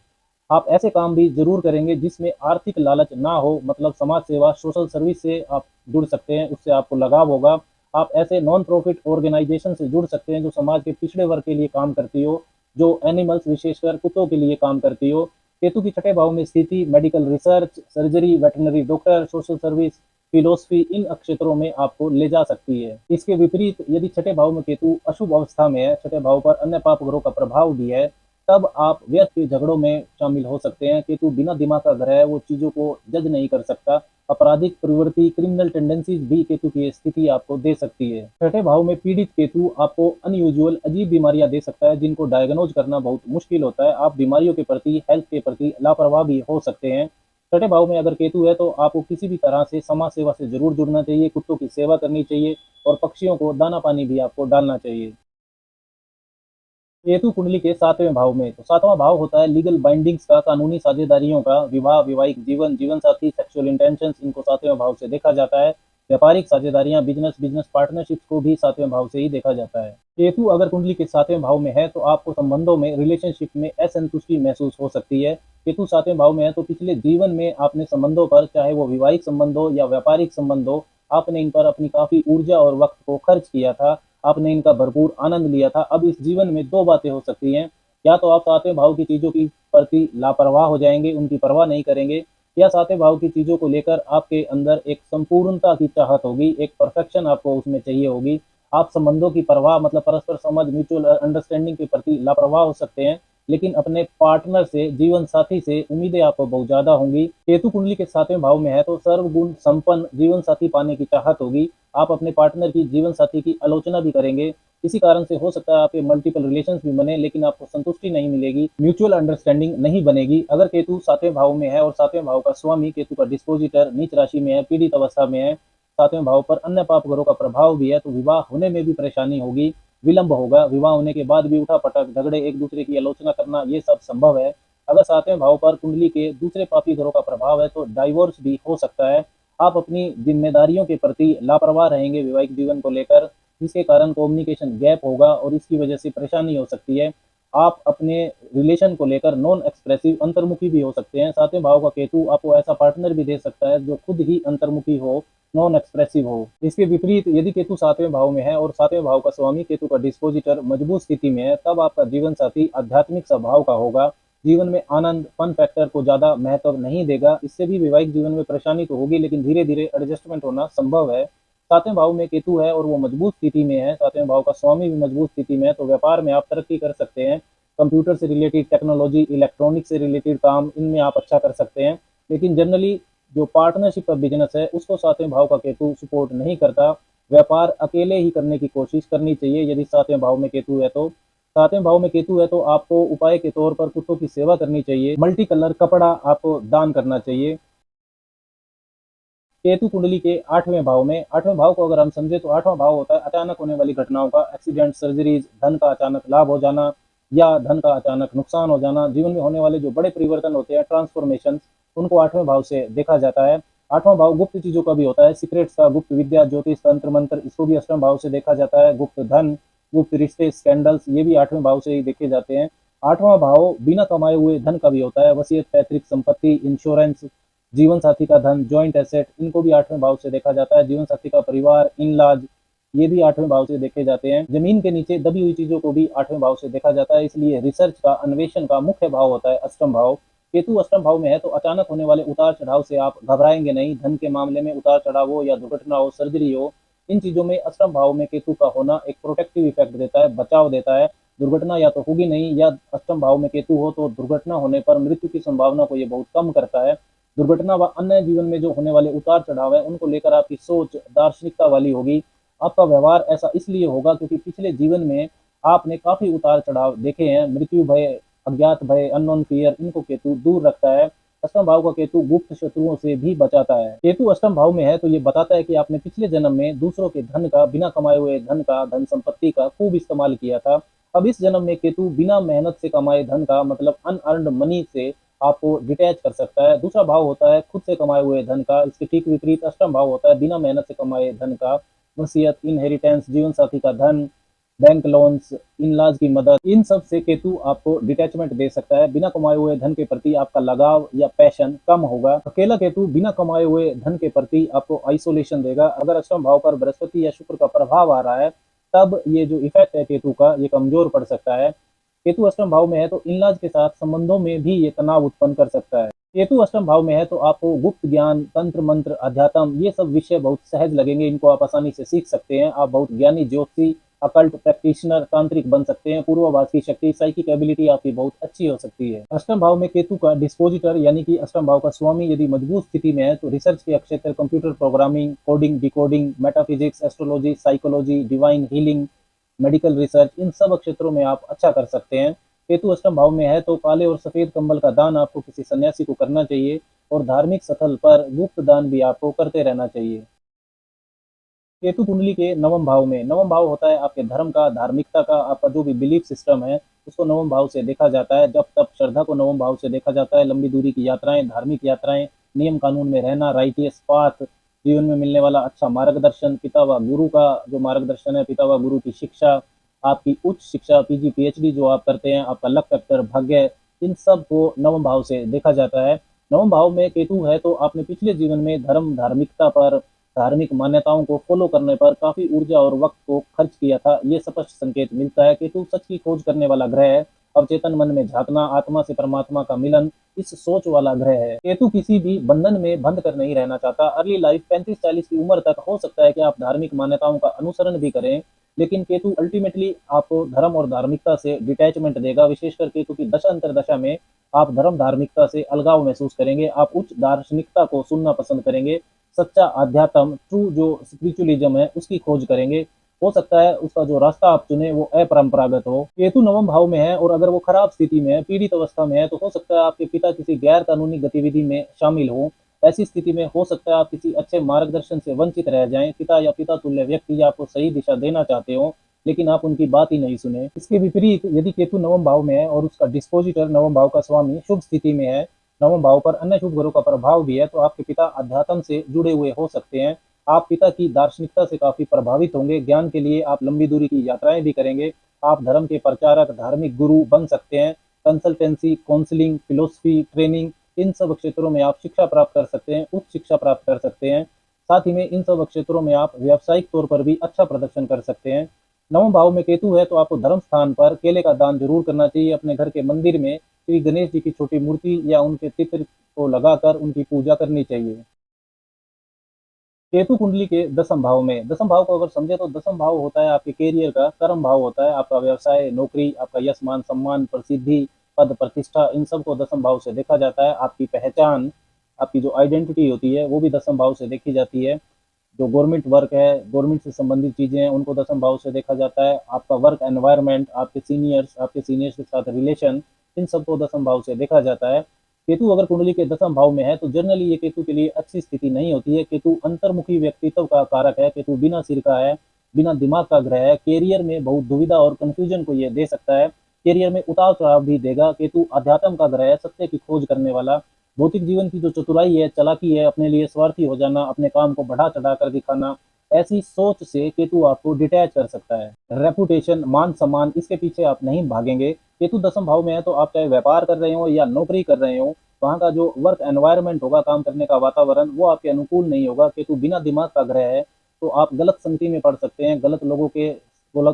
आप ऐसे काम भी जरूर करेंगे जिसमें आर्थिक लालच ना हो, मतलब समाज सेवा, सोशल सर्विस से आप जुड़ सकते हैं, उससे आपको लगाव होगा। आप ऐसे नॉन प्रॉफिट ऑर्गेनाइजेशन से जुड़ सकते हैं जो समाज के पिछड़े वर्ग के लिए काम करती हो, जो एनिमल्स, विशेषकर कुत्तों के लिए काम करती हो। केतु की छठे भाव में स्थिति medical research, surgery, veterinary doctor, social service, philosophy, इन क्षेत्रों में आपको ले जा सकती है। इसके विपरीत यदि छठे भाव में केतु अशुभ अवस्था में है, छठे भाव पर अन्य पाप ग्रहों का प्रभाव भी है, तब आप व्यर्थ के झगड़ों में शामिल हो सकते हैं। केतु बिना दिमाग का ग्रह है, वो चीजों को जज नहीं कर सकता। आपराधिक प्रवृत्ति, क्रिमिनल टेंडेंसीज भी केतु की स्थिति आपको दे सकती है। छठे भाव में पीड़ित केतु आपको अनयूजुअल, अजीब बीमारियां दे सकता है, जिनको डायग्नोज करना बहुत मुश्किल होता है। आप बीमारियों के प्रति, हेल्थ के प्रति लापरवाह भी हो सकते हैं। छठे भाव में अगर केतु है तो आपको किसी भी तरह से समाज सेवा से जरूर जुड़ना चाहिए, कुत्तों की सेवा करनी चाहिए और पक्षियों को दाना पानी भी आपको डालना चाहिए। केतु कुंडली के सातवें भाव में, तो सातवां भाव होता है लीगल बाइंडिंग्स का, कानूनी साझेदारियों का, विवाह, वैवाहिक जीवन, जीवन साथी, सेक्सुअल इंटेंशंस, इनको सातवें भाव से देखा जाता है। व्यापारिक साझेदारियां, बिजनेस पार्टनरशिप को भी सातवें भाव से ही देखा जाता है। केतु अगर कुंडली के सातवें भाव में है तो आपको संबंधों में, रिलेशनशिप में असंतुष्टि महसूस हो सकती है। केतु सातवें भाव में है तो पिछले जीवन में आपने संबंधों पर, चाहे वो वैवाहिक संबंध हो या व्यापारिक संबंध हो, आपने इन पर अपनी काफी ऊर्जा और वक्त को खर्च किया था, आपने इनका भरपूर आनंद लिया था। अब इस जीवन में दो बातें हो सकती हैं, या तो आप सातवें भाव की चीजों की प्रति लापरवाह हो जाएंगे, उनकी परवाह नहीं करेंगे, या सातवें भाव की चीज़ों को लेकर आपके अंदर एक संपूर्णता की चाहत होगी, एक परफेक्शन आपको उसमें चाहिए होगी। आप संबंधों की परवाह मतलब परस्पर समझ, म्यूचुअल अंडरस्टैंडिंग के प्रति लापरवाह हो सकते हैं, लेकिन अपने पार्टनर से, जीवन साथी से उम्मीदें आपको बहुत ज़्यादा होंगी। केतु कुंडली के 7वें भाव में है तो सर्वगुण संपन्न जीवन साथी पाने की चाहत होगी। आप अपने पार्टनर की, जीवन साथी की आलोचना भी करेंगे। इसी कारण से हो सकता है आपके मल्टीपल रिलेशंस भी बने, लेकिन आपको संतुष्टि नहीं मिलेगी, म्यूचुअल अंडरस्टैंडिंग नहीं बनेगी। अगर केतु 7वें भाव में है और 7वें भाव का स्वामी केतु का डिस्पोजिटर नीच राशि में है, पीड़ित अवस्था में है, 7वें भाव पर अन्य पाप ग्रहों का प्रभाव भी है, तो विवाह होने में भी परेशानी होगी, विलंब होगा। विवाह होने के बाद भी उठापटक, झगड़े, एक दूसरे की आलोचना करना, ये सब संभव है। अगर 7वें भाव पर कुंडली के दूसरे पापी ग्रहों का प्रभाव है तो डाइवोर्स भी हो सकता है। आप अपनी जिम्मेदारियों के प्रति लापरवाह रहेंगे वैवाहिक जीवन को लेकर, जिसके कारण कम्युनिकेशन गैप होगा और इसकी वजह से परेशानी हो सकती है। आप अपने रिलेशन को लेकर नॉन एक्सप्रेसिव, अंतर्मुखी भी हो सकते हैं। 7वें भाव का केतु आपको ऐसा पार्टनर भी दे सकता है जो खुद ही अंतर्मुखी हो, नॉन एक्सप्रेसिव हो। इसके विपरीत यदि केतु 7वें भाव में है और 7वें भाव का स्वामी केतु का डिस्पोजिटर मजबूत स्थिति में है, तब आपका जीवन साथी आध्यात्मिक स्वभाव का होगा, जीवन में आनंद, फन फैक्टर को ज़्यादा महत्व नहीं देगा। इससे भी वैवाहिक जीवन में परेशानी तो होगी, लेकिन धीरे-धीरे एडजस्टमेंट होना संभव है। 7वें भाव में केतु है और वो मजबूत स्थिति में है, 7वें भाव का स्वामी भी मजबूत स्थिति में है, तो व्यापार में आप तरक्की कर सकते हैं। कंप्यूटर से रिलेटेड, टेक्नोलॉजी, इलेक्ट्रॉनिक से रिलेटेड काम, इनमें आप अच्छा कर सकते हैं। लेकिन जनरली जो पार्टनरशिप का बिजनेस है उसको 7वें भाव का केतु सपोर्ट नहीं करता। व्यापार अकेले ही करने की कोशिश करनी चाहिए यदि 7वें भाव में केतु है तो। 7वें भाव में केतु है तो आपको उपाय के तौर पर कुत्तों की सेवा करनी चाहिए, मल्टी कलर कपड़ा आपको दान करना चाहिए। केतु कुंडली के 8वें भाव में, 8वें भाव को अगर हम समझे तो 8वां भाव होता है अचानक होने वाली घटनाओं का, एक्सीडेंट, सर्जरीज, धन का अचानक लाभ हो जाना या धन का अचानक नुकसान हो जाना, जीवन में होने वाले जो बड़े परिवर्तन होते हैं, ट्रांसफॉर्मेशन, उनको 8वें भाव से देखा जाता है। 8वां भाव गुप्त चीजों का भी होता है, सीक्रेट्स का, गुप्त विद्या, ज्योतिष, तंत्र मंत्र, इसको भी 8वें भाव से देखा जाता है। गुप्त धन, गुप्त रिश्ते, स्कैंडल्स, ये भी 8वें भाव से ही देखे जाते हैं। 8वां भाव बिना कमाए हुए धन का भी होता है, वसीयत, पैतृक संपत्ति, इंश्योरेंस, जीवन साथी का धन, जॉइंट एसेट, इनको भी 8वें भाव से देखा जाता है। जीवन साथी का परिवार, इन लॉज, ये भी 8वें भाव से देखे जाते हैं। जमीन के नीचे दबी हुई चीजों को भी 8वें भाव से देखा जाता है। इसलिए रिसर्च का, अन्वेषण का मुख्य भाव होता है अष्टम भाव। केतु अष्टम भाव में है तो अचानक होने वाले उतार चढ़ाव से आप घबराएंगे नहीं। धन के मामले में उतार चढ़ाव हो या दुर्घटना हो, सर्जरी हो, इन चीजों में अष्टम भाव में केतु का होना एक प्रोटेक्टिव इफेक्ट देता है, बचाव देता है। दुर्घटना या तो होगी नहीं, या अष्टम भाव में केतु हो तो दुर्घटना होने पर मृत्यु की संभावना को ये बहुत कम करता है। दुर्घटना व अन्य जीवन में जो होने वाले उतार चढ़ाव है उनको लेकर आपकी सोच दार्शनिकता वाली होगी। आपका व्यवहार ऐसा इसलिए होगा क्योंकि पिछले जीवन में आपने काफी उतार चढ़ाव देखे हैं। मृत्यु भय, अज्ञात भय, अननोन फियर, इनको केतु दूर रखता है। अष्टम भाव का केतु गुप्त शत्रुओं से भी बचाता है। केतु अष्टम भाव में है तो ये बताता है कि आपने पिछले जन्म में दूसरों के धन का, बिना कमाए हुए धन का, धन संपत्ति का खूब इस्तेमाल किया था। अब इस जन्म में केतु बिना मेहनत से कमाए धन का, मतलब अनअर्न्ड मनी से आपको डिटैच कर सकता है। दूसरा भाव होता है खुद से कमाए हुए धन का, इसके ठीक विपरीत अष्टम भाव होता है बिना मेहनत से कमाए धन का, वसीयत, इनहेरिटेंस, जीवन साथी का धन, बैंक लोन्स, इन लॉज की मदद, इन सब से केतु आपको डिटैचमेंट दे सकता है। बिना कमाए हुए धन के प्रति आपका लगाव या पैशन कम होगा। अकेला केतु बिना कमाए हुए धन के प्रति आपको आइसोलेशन देगा। अगर अष्टम भाव पर बृहस्पति या शुक्र का प्रभाव आ रहा है तब ये जो इफेक्ट है केतु का, ये कमजोर पड़ सकता है। केतु अष्टम भाव में है तो इन-लॉज के साथ संबंधों में भी ये तनाव उत्पन्न कर सकता है। केतु अष्टम भाव में है तो आपको गुप्त ज्ञान, तंत्र मंत्र, अध्यात्म, ये सब विषय बहुत सहज लगेंगे, इनको आप आसानी से सीख सकते हैं। आप बहुत ज्ञानी, ज्योतिषी, अकल्ट प्रैक्टिशनर, तांत्रिक बन सकते हैं। पूर्वाभास की शक्ति, साइकिक एबिलिटी आपकी बहुत अच्छी हो सकती है। अष्टम भाव में केतु का डिस्पोजिटर यानी कि अष्टम भाव का स्वामी यदि मजबूत स्थिति में है तो रिसर्च के क्षेत्र, computer programming, coding, decoding, metaphysics, astrology, psychology, divine healing, medical research, इन सब क्षेत्रों में आप अच्छा कर सकते हैं। केतु अष्टम भाव में है तो काले और सफेद कंबल का दान आपको किसी सन्यासी को करना चाहिए और धार्मिक स्थल पर गुप्त दान भी आपको करते रहना चाहिए। केतु कुंडली के नवम भाव में, नवम भाव होता है आपके धर्म का, धार्मिकता का, आपका जो भी बिलीफ सिस्टम है उसको नवम भाव से देखा जाता है। जब तब श्रद्धा को नवम भाव से देखा जाता है। लंबी दूरी की यात्राएं, धार्मिक यात्राएं, नियम कानून में रहना, राइटियस पाथ, जीवन में मिलने वाला अच्छा मार्गदर्शन, पिता व गुरु का जो मार्गदर्शन है, पिता व गुरु की शिक्षा, आपकी उच्च शिक्षा, पीजी पीएचडी जो आप करते हैं, आपका लक फैक्टर, भाग्य, इन सब को नवम भाव से देखा जाता है। नवम भाव में केतु है तो आपने पिछले जीवन में धर्म, धार्मिकता पर, धार्मिक मान्यताओं को फॉलो करने पर काफी ऊर्जा और वक्त को खर्च किया था, ये स्पष्ट संकेत मिलता है। केतु सच की खोज करने वाला ग्रह है। अवचेतन मन में झांकना, आत्मा से परमात्मा का मिलन, इस सोच वाला ग्रह है। केतु किसी भी बंधन में बंध कर नहीं रहना चाहता। अर्ली लाइफ 35-40 की उम्र तक हो सकता है कि आप धार्मिक मान्यताओं का अनुसरण भी करें, लेकिन केतु अल्टीमेटली आपको धर्म और धार्मिकता से डिटैचमेंट देगा। विशेषकर केतु की दशा अंतरदशा में आप धर्म धार्मिकता से अलगाव महसूस करेंगे। आप उच्च दार्शनिकता को सुनना पसंद करेंगे, सच्चा अध्यात्म, ट्रू जो स्पिरिचुअलिज्म है उसकी खोज करेंगे। हो सकता है उसका जो रास्ता आप चुने वो अपरंपरागत हो। केतु नवम भाव में है और अगर वो खराब स्थिति में है, पीड़ित अवस्था में है, तो हो सकता है आपके पिता किसी गैर कानूनी गतिविधि में शामिल हो। ऐसी स्थिति में हो सकता है आप किसी अच्छे मार्गदर्शन से वंचित रह जाएं। पिता या पिता तुल्य व्यक्ति आपको सही दिशा देना चाहते हो, लेकिन आप उनकी बात ही नहीं सुने। इसके विपरीत यदि केतु नवम भाव में है और उसका डिस्पोजिटर नवम भाव का स्वामी शुभ स्थिति में है, नवम भाव पर अन्य शुभ ग्रहों का प्रभाव भी है, तो आपके पिता अध्यात्म से जुड़े हुए हो सकते हैं। आप पिता की दार्शनिकता से काफी प्रभावित होंगे। ज्ञान के लिए आप लंबी दूरी की यात्राएं भी करेंगे। आप धर्म के प्रचारक, धार्मिक गुरु बन सकते हैं। कंसल्टेंसी, काउंसलिंग, फिलोसफी, ट्रेनिंग, इन सब क्षेत्रों में आप शिक्षा प्राप्त कर सकते हैं, उच्च शिक्षा प्राप्त कर सकते हैं। साथ ही में इन सब क्षेत्रों में आप व्यावसायिक तौर पर भी अच्छा प्रदर्शन कर सकते हैं। नवम भाव में केतु है तो आपको धर्म स्थान पर केले का दान जरूर करना चाहिए। अपने घर के मंदिर में श्री गणेश जी की छोटी मूर्ति या उनके चित्र को लगाकर उनकी पूजा करनी चाहिए। केतु कुंडली के दसम भाव में, दसम भाव को अगर समझे तो दसम भाव होता है आपके कैरियर का, कर्म भाव होता है आपका व्यवसाय, नौकरी, आपका यश मान सम्मान, प्रसिद्धि, पद प्रतिष्ठा, इन सब को दसम भाव से देखा जाता है। आपकी पहचान, आपकी जो आइडेंटिटी होती है वो भी दसम भाव से देखी जाती है। जो गवर्नमेंट वर्क है, गवर्नमेंट से संबंधित चीजें हैं, उनको दसम भाव से देखा जाता है। आपका वर्क एनवायरनमेंट, आपके सीनियर्स के साथ रिलेशन, इन सबको दसम भाव से देखा जाता है। केतु अगर कुंडली के दसम भाव में है तो जनरली ये केतु के लिए अच्छी स्थिति नहीं होती है। केतु अंतर्मुखी व्यक्तित्व का कारक है। केतु बिना सिर का है, बिना दिमाग का ग्रह है। कैरियर में बहुत दुविधा और कंफ्यूजन को ये दे सकता है। कैरियर में उतार चढ़ाव भी देगा। केतु अध्यात्म का ग्रह है, सत्य की खोज करने वाला। भौतिक जीवन की जो चतुराई है, चालाकी है, अपने लिए स्वार्थी हो जाना, अपने काम को बढ़ा चढ़ा कर दिखाना, ऐसी सोच से केतु आपको डिटैच कर सकता है। रेपुटेशन, मान सम्मान, इसके पीछे आप नहीं भागेंगे। केतु दसम भाव में है तो आप चाहे व्यापार कर रहे हो या नौकरी कर रहे हो, वहाँ का जो वर्क एनवायरनमेंट होगा, काम करने का वातावरण, वो आपके अनुकूल नहीं होगा। केतु बिना दिमाग का ग्रह है तो आप गलत संगति में पड़ सकते हैं। गलत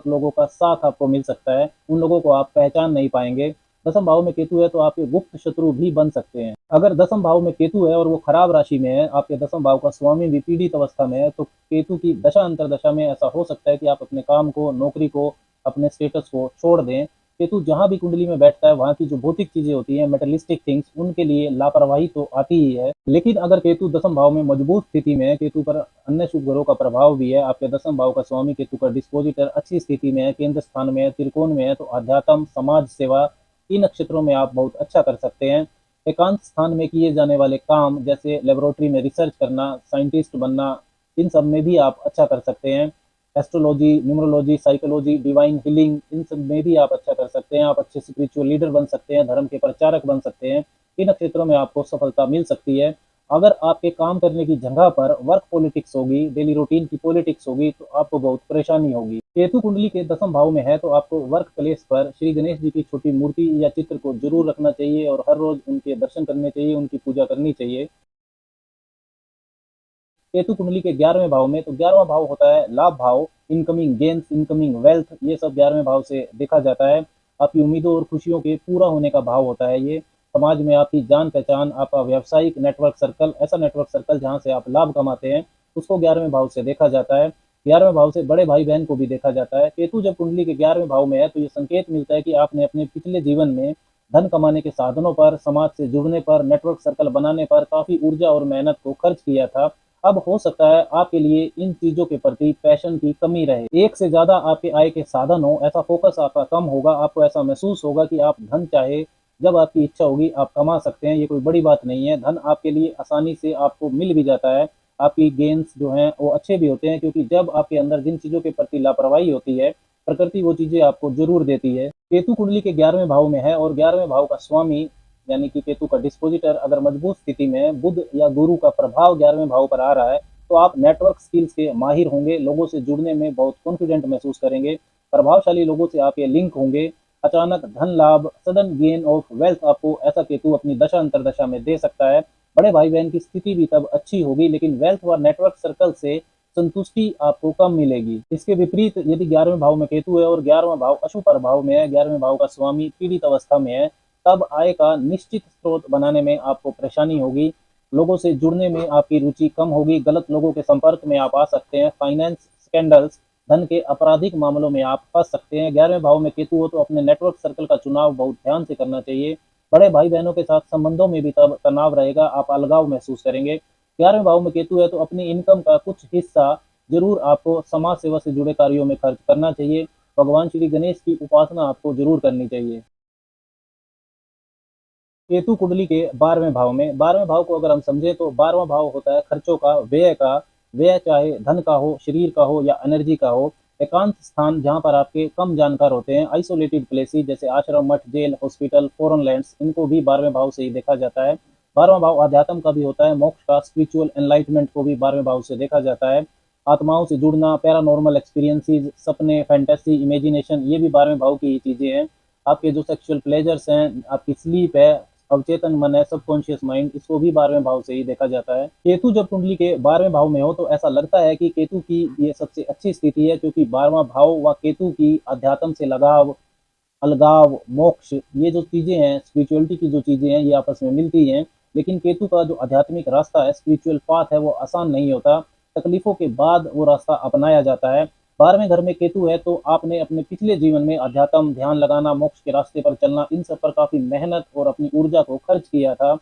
लोगों का साथ आपको मिल सकता है। उन लोगों को आप पहचान नहीं पाएंगे। दसम भाव में केतु है तो आपके गुप्त शत्रु भी बन सकते हैं। अगर दसम भाव में केतु है और वो खराब राशि में है, आपके दसम भाव का स्वामी भी पीड़ित अवस्था में है, तो केतु की दशा अंतरदशा में ऐसा हो सकता है कि आप अपने काम को, नौकरी को, अपने स्टेटस को छोड़ दें। केतु जहां भी कुंडली में बैठता है वहां की जो भौतिक चीजें होती हैं, मेटेलिस्टिक थिंग्स, उनके लिए लापरवाही तो आती ही है। लेकिन अगर केतु दसम भाव में मजबूत स्थिति में है, केतु पर अन्य शुभ ग्रहों का प्रभाव भी है, आपके दसम भाव का स्वामी केतु का डिस्पोजिटर अच्छी स्थिति में है, केंद्र स्थान में है, त्रिकोण में है, तो अध्यात्म, समाज सेवा, इन क्षेत्रों में आप बहुत अच्छा कर सकते हैं। एकांत स्थान में किए जाने वाले काम जैसे लेबोरेटरी में रिसर्च करना, साइंटिस्ट बनना, इन सब में भी आप अच्छा कर सकते हैं। Astrology, numerology, psychology, divine healing, इन सब में भी आप अच्छा कर सकते हैं। आप अच्छे स्पिरिचुअल लीडर बन सकते हैं, धर्म के प्रचारक बन सकते हैं। इन क्षेत्रों में आपको सफलता मिल सकती है। अगर आपके काम करने की जगह पर वर्क पॉलिटिक्स होगी, डेली रूटीन की पॉलिटिक्स होगी, तो आपको बहुत परेशानी होगी। केतु कुंडली के दसम भाव में है तो आपको वर्क प्लेस पर श्री गणेश जी की छोटी मूर्ति या चित्र को जरूर रखना चाहिए और हर रोज उनके दर्शन करने चाहिए, उनकी पूजा करनी चाहिए। केतु कुंडली के 11वें भाव में, तो 11वां भाव होता है लाभ भाव, इनकमिंग गेन्स, इनकमिंग वेल्थ, ये सब 11वें भाव से देखा जाता है। आपकी उम्मीदों और खुशियों के पूरा होने का भाव होता है ये। समाज में आपकी जान पहचान, आपका व्यावसायिक नेटवर्क सर्कल, ऐसा नेटवर्क सर्कल जहाँ से आप लाभ कमाते हैं, उसको 11वें भाव से देखा जाता है। 11वें भाव से बड़े भाई बहन को भी देखा जाता है। केतु जब कुंडली के 11वें भाव में है तो ये संकेत मिलता है कि आपने अपने पिछले जीवन में धन कमाने के साधनों पर, समाज से जुड़ने पर, नेटवर्क सर्कल बनाने पर काफी ऊर्जा और मेहनत को खर्च किया था। अब हो सकता है आपके लिए इन चीजों के प्रति पैशन की कमी रहे, एक से ज्यादा आपके आय के साधन हो, ऐसा फोकस आपका कम होगा। आपको ऐसा महसूस होगा कि आप धन चाहे जब आपकी इच्छा होगी आप कमा सकते हैं। ये कोई बड़ी बात नहीं है। धन आपके लिए आसानी से आपको मिल भी जाता है। आपकी गेन्स जो हैं वो अच्छे भी होते हैं, क्योंकि जब आपके अंदर जिन चीजों के प्रति लापरवाही होती है, प्रकृति वो चीजें आपको जरूर देती है। केतु कुंडली के 11वें भाव में है और 11वें भाव का स्वामी यानी कि केतु का डिस्पोजिटर अगर मजबूत स्थिति में है, बुध या गुरु का प्रभाव 11वें भाव पर आ रहा है, तो आप नेटवर्क स्किल्स के माहिर होंगे। लोगों से जुड़ने में बहुत कॉन्फिडेंट महसूस करेंगे। प्रभावशाली लोगों से आपके लिंक होंगे। अचानक धन लाभ, सडन गेन ऑफ वेल्थ आपको ऐसा केतु अपनी दशा अंतरदशा में दे सकता है। बड़े भाई बहन की स्थिति भी तब अच्छी होगी, लेकिन वेल्थ व नेटवर्क सर्कल से संतुष्टि आपको कम मिलेगी। इसके विपरीत यदि 11वें भाव में केतु है और 11वां भाव अशुभ प्रभाव में है, 11वें भाव का स्वामी पीड़ित अवस्था में है, तब आय का निश्चित स्रोत बनाने में आपको परेशानी होगी। लोगों से जुड़ने में आपकी रुचि कम होगी, गलत लोगों के संपर्क में आप आ सकते हैं, फाइनेंस स्कैंडल्स, धन के आपराधिक मामलों में आप फंस सकते हैं। 11वें भाव में केतु हो तो अपने नेटवर्क सर्कल का चुनाव बहुत ध्यान से करना चाहिए। बड़े भाई बहनों के साथ संबंधों में भी तब तनाव रहेगा, आप अलगाव महसूस करेंगे। 11वें भाव में केतु है तो अपनी इनकम का कुछ हिस्सा जरूर आपको समाज सेवा से जुड़े कार्यों में खर्च करना चाहिए। भगवान श्री गणेश की उपासना आपको जरूर करनी चाहिए। केतु कुंडली के 12वें भाव में, 12वें भाव को अगर हम समझें तो 12वां भाव होता है खर्चों का, व्यय का। व्यय चाहे धन का हो, शरीर का हो या एनर्जी का हो। एकांत स्थान जहां पर आपके कम जानकार होते हैं, आइसोलेटेड प्लेसेस जैसे आश्रम, मठ, जेल, हॉस्पिटल, फॉरेन लैंड्स, इनको भी 12वें भाव से ही देखा जाता है। 12वां भाव अध्यात्म का भी होता है, मोक्ष का, स्पिरिचुअल एनलाइटमेंट को भी 12वें भाव से देखा जाता है। आत्माओं से जुड़ना, पैरानॉर्मल एक्सपीरियंसेस, सपने, फैंटेसी, इमेजिनेशन, ये भी 12वें भाव की ही चीजें हैं। आपके जो सेक्सुअल प्लेजर्स हैं, आपकी स्लीप है, अवचेतन मन है, सबकॉन्शियस माइंड, इसको भी 12वें भाव से ही देखा जाता है। केतु जब कुंडली के 12वें भाव में हो तो ऐसा लगता है कि केतु की ये सबसे अच्छी स्थिति है, क्योंकि 12वां भाव व केतु की अध्यात्म से लगाव, अलगाव, मोक्ष, ये जो चीजें हैं, स्पिरिचुअलिटी की जो चीजें हैं, ये आपस में मिलती हैं। लेकिन केतु का जो आध्यात्मिक रास्ता है, स्पिरिचुअल पाथ है, वो आसान नहीं होता। तकलीफों के बाद वो रास्ता अपनाया जाता है। 12वें घर में केतु है तो आपने अपने पिछले जीवन में अध्यात्म, ध्यान लगाना, मोक्ष के रास्ते पर चलना, इन सब पर काफी मेहनत और अपनी ऊर्जा को खर्च किया था,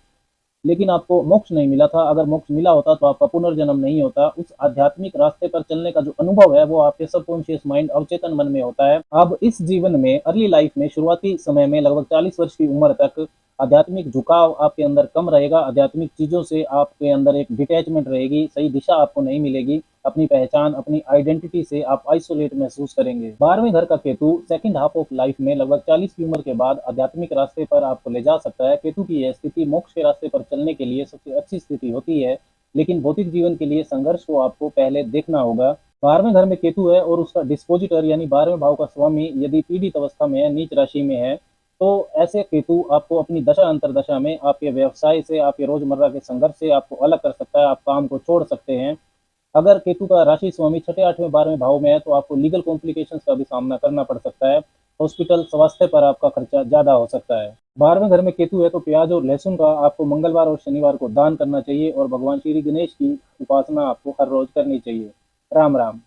लेकिन आपको मोक्ष नहीं मिला था। अगर मोक्ष मिला होता तो आपका पुनर्जन्म नहीं होता। उस आध्यात्मिक रास्ते पर चलने का जो अनुभव है वो आपके सबकॉन्शियस माइंड, अवचेतन मन में होता है। अब इस जीवन में, अर्ली लाइफ में, शुरुआती समय में, लगभग 40 वर्ष की उम्र तक आध्यात्मिक झुकाव आपके अंदर कम रहेगा। आध्यात्मिक चीजों से आपके अंदर एक डिटैचमेंट रहेगी, सही दिशा आपको नहीं मिलेगी। अपनी पहचान, अपनी आइडेंटिटी से आप आइसोलेट महसूस करेंगे। 12वें घर का Ketu second half of life में, लगभग 40 की उम्र के बाद, आध्यात्मिक रास्ते पर आपको ले जा सकता है। केतु की यह स्थिति मोक्ष के रास्ते पर चलने के लिए सबसे अच्छी स्थिति होती है, लेकिन भौतिक जीवन के लिए संघर्ष को आपको पहले देखना होगा। 12वें घर में केतु है और उसका डिस्पोजिटर यानी 12वें भाव का स्वामी यदि पीड़ित अवस्था में है, नीच राशि में है, तो ऐसे केतु आपको अपनी दशा अंतरदशा में आपके व्यवसाय से, आपके रोजमर्रा के संघर्ष से आपको अलग कर सकता है। आप काम को छोड़ सकते हैं। अगर केतु का राशि स्वामी छठे, 8वें, 12वें भाव में है तो आपको लीगल कॉम्प्लिकेशंस का भी सामना करना पड़ सकता है। हॉस्पिटल, स्वास्थ्य पर आपका खर्चा ज्यादा हो सकता है। 12वें घर में केतु है तो प्याज और लहसुन का आपको मंगलवार और शनिवार को दान करना चाहिए और भगवान श्री गणेश की उपासना आपको हर रोज करनी चाहिए। राम राम।